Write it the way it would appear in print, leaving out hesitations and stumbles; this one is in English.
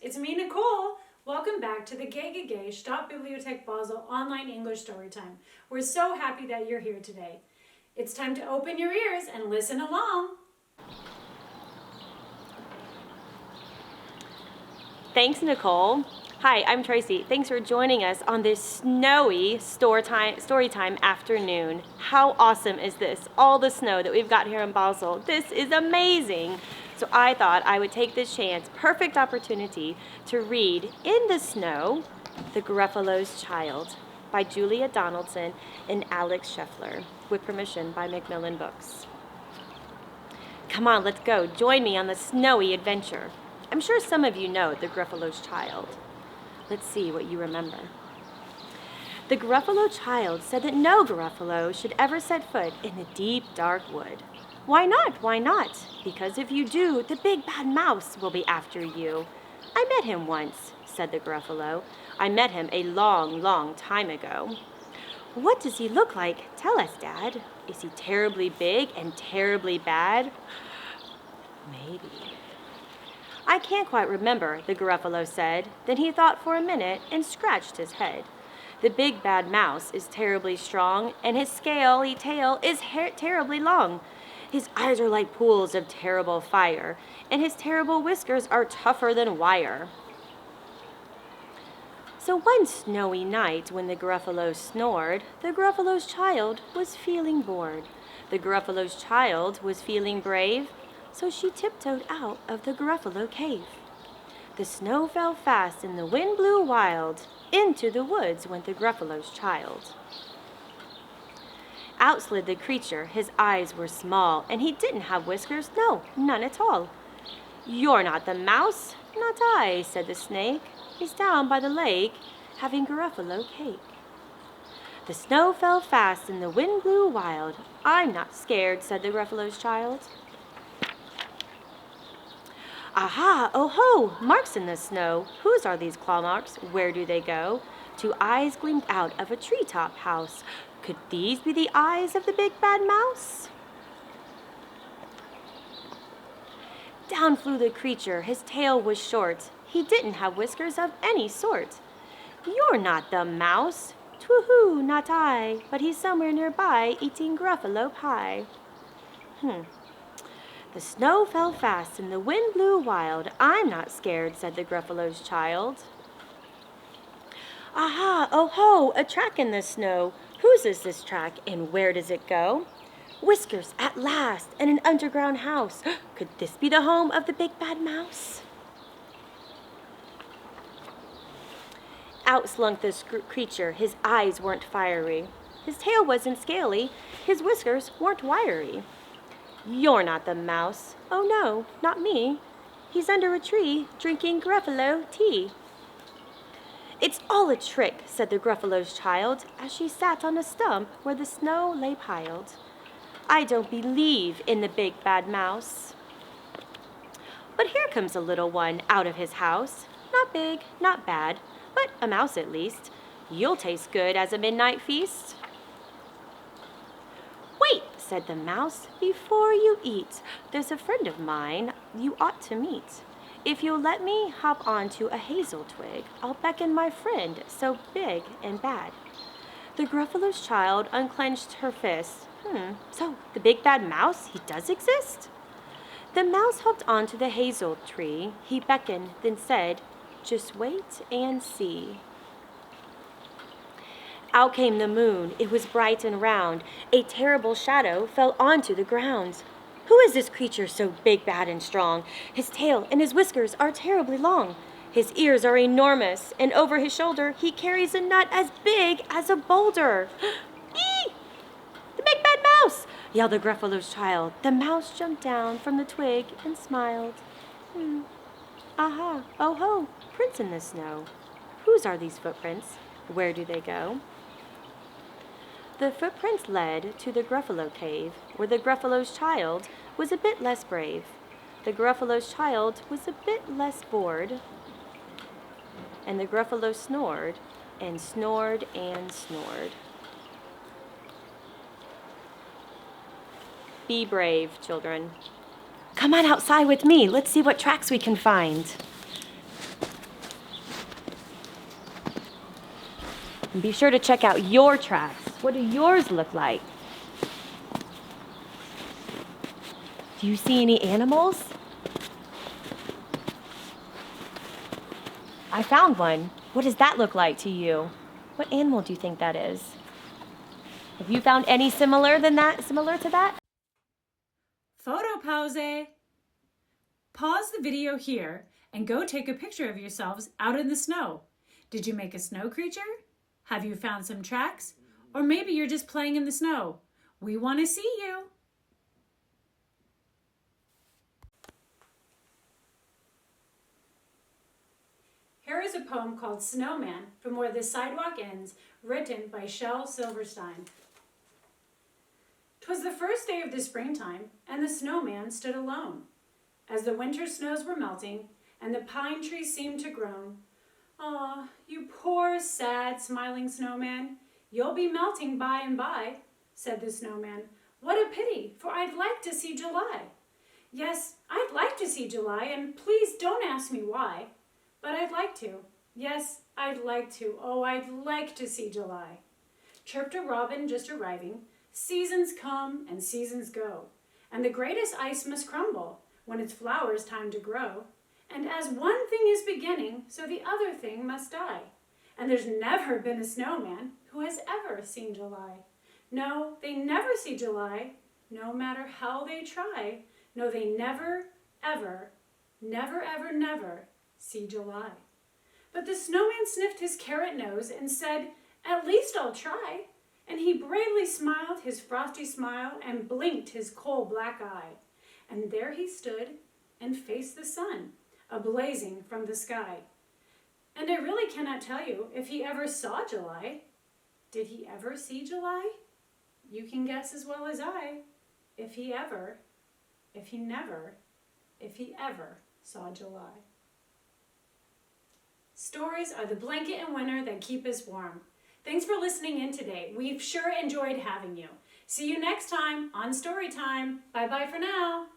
it's me, Nicole. Welcome back to the GGG Stadtbibliothek Basel online English Storytime. We're so happy that you're here today. It's time to open your ears and listen along. Thanks, Nicole. Hi, I'm Traci. Thanks for joining us on this snowy storytime afternoon. How awesome is this? All the snow that we've got here in Basel. This is amazing. So I thought I would take this chance, perfect opportunity, to read In the Snow, The Gruffalo's Child by Julia Donaldson and Alex Scheffler, with permission by Macmillan Books. Come on, let's go. Join me on the snowy adventure. I'm sure some of you know The Gruffalo's Child. Let's see what you remember. The Gruffalo child said that no Gruffalo should ever set foot in the deep, dark wood. Why not? Why not? Because if you do, the big bad mouse will be after you. I met him once, said the Gruffalo. I met him a long, long time ago. What does he look like? Tell us, Dad. Is he terribly big and terribly bad? Maybe. I can't quite remember, the Gruffalo said. Then he thought for a minute and scratched his head. The big bad mouse is terribly strong, and his scaly tail is terribly long. His eyes are like pools of terrible fire, and his terrible whiskers are tougher than wire. So one snowy night when the Gruffalo snored, the Gruffalo's child was feeling bored. The Gruffalo's child was feeling brave, so she tiptoed out of the Gruffalo cave. The snow fell fast and the wind blew wild. Into the woods went the Gruffalo's child. Out slid the creature, his eyes were small, and he didn't have whiskers, no, none at all. You're not the mouse, not I, said the snake. He's down by the lake, having Gruffalo cake. The snow fell fast and the wind blew wild. I'm not scared, said the Gruffalo's child. Aha, oh ho, marks in the snow. Whose are these claw marks? Where do they go? Two eyes gleamed out of a treetop house. Could these be the eyes of the big bad mouse? Down flew the creature, his tail was short. He didn't have whiskers of any sort. You're not the mouse. Twoo-hoo, not I, but he's somewhere nearby eating Gruffalo pie. The snow fell fast and the wind blew wild. I'm not scared, said the Gruffalo's child. Aha, oh ho, a track in the snow. Whose is this track and where does it go? Whiskers at last and an underground house. Could this be the home of the big bad mouse? Out slunk the creature, his eyes weren't fiery. His tail wasn't scaly, his whiskers weren't wiry. You're not the mouse. Oh no, not me. He's under a tree, drinking Gruffalo tea. It's all a trick, said the Gruffalo's child, as she sat on a stump where the snow lay piled. I don't believe in the big bad mouse. But here comes a little one out of his house. Not big, not bad, but a mouse at least. You'll taste good as a midnight feast. Wait, said the mouse, before you eat. There's a friend of mine you ought to meet. If you'll let me hop onto a hazel twig, I'll beckon my friend so big and bad. The Gruffalo's child unclenched her fist. So the big bad mouse, he does exist? The mouse hopped onto the hazel tree. He beckoned, then said, just wait and see. Out came the moon. It was bright and round. A terrible shadow fell onto the ground. Who is this creature so big, bad, and strong? His tail and his whiskers are terribly long. His ears are enormous, and over his shoulder he carries a nut as big as a boulder. Eee! The big bad mouse! Yelled the Gruffalo's child. The mouse jumped down from the twig and smiled. Aha, oh ho, prints in the snow. Whose are these footprints? Where do they go? The footprints led to the Gruffalo cave, where the Gruffalo's child was a bit less brave. The Gruffalo's child was a bit less bored, and the Gruffalo snored and snored and snored. Be brave, children. Come on outside with me. Let's see what tracks we can find. And be sure to check out your tracks. What do yours look like? Do you see any animals? I found one. What does that look like to you? What animal do you think that is? Have you found any similar to that? Photo pause. Pause the video here and go take a picture of yourselves out in the snow. Did you make a snow creature? Have you found some tracks? Or maybe you're just playing in the snow. We want to see you. Here is a poem called Snowman from Where the Sidewalk Ends, written by Shel Silverstein. 'Twas the first day of the springtime, and the snowman stood alone. As the winter snows were melting, and the pine trees seemed to groan. "Ah, you poor, sad, smiling snowman, you'll be melting by and by," said the snowman. "What a pity, for I'd like to see July. Yes, I'd like to see July, and please don't ask me why. But I'd like to. Yes, I'd like to. Oh, I'd like to see July." Chirped a robin just arriving. "Seasons come and seasons go, and the greatest ice must crumble when its flower's time to grow. And as one thing is beginning, so the other thing must die. And there's never been a snowman who has ever seen July. No, they never see July, no matter how they try. No, they never, ever, never, ever, never see July." But the snowman sniffed his carrot nose and said, "At least I'll try." And he bravely smiled his frosty smile and blinked his coal black eye. And there he stood and faced the sun, a-blazing from the sky. And I really cannot tell you if he ever saw July. Did he ever see July? You can guess as well as I. If he ever, if he never, if he ever saw July. Stories are the blanket in winter that keep us warm. Thanks for listening in today. We've sure enjoyed having you. See you next time on Storytime. Bye-bye for now.